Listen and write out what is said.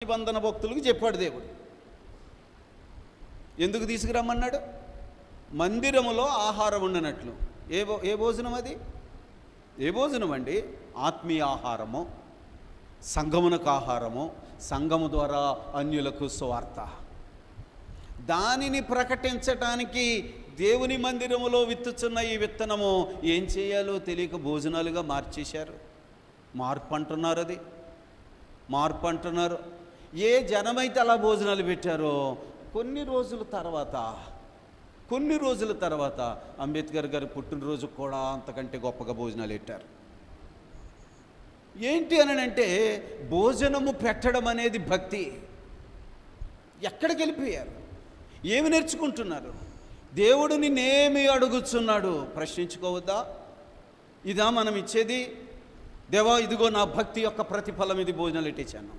నిబంధన భక్తులకు చెప్పాడు దేవుడు. ఎందుకు తీసుకురమ్మన్నాడు? మందిరములో ఆహారం ఉండనట్లు. ఏ భోజనం అది? ఏ భోజనం అండి? ఆత్మీయ ఆహారము, సంఘమునకు ఆహారము, సంఘము ద్వారా అన్యులకు సువార్త. దానిని ప్రకటించటానికి దేవుని మందిరములో విత్తుచున్న ఈ విత్తనము ఏం చేయాలో తెలియక భోజనాలుగా మార్చేశారు. మార్పు అంటున్నారు, అది మార్పు అంటున్నారు. ఏ జనమైతే అలా భోజనాలు పెట్టారో కొన్ని రోజుల తర్వాత అంబేద్కర్ గారి పుట్టినరోజు కూడా అంతకంటే గొప్పగా భోజనాలు పెట్టారు. ఏంటి అని అంటే భోజనము పెట్టడం అనేది భక్తి. ఎక్కడికి వెళ్ళిపోయారు? ఏమి నేర్చుకుంటున్నారు? దేవుడు నిన్నేమి అడుగుచున్నాడు ప్రశ్నించుకోవద్దా? ఇదా మనం ఇచ్చేది? దేవా, ఇదిగో నా భక్తి యొక్క ప్రతిఫలం, ఇది భోజనాలు పెట్టేశాను.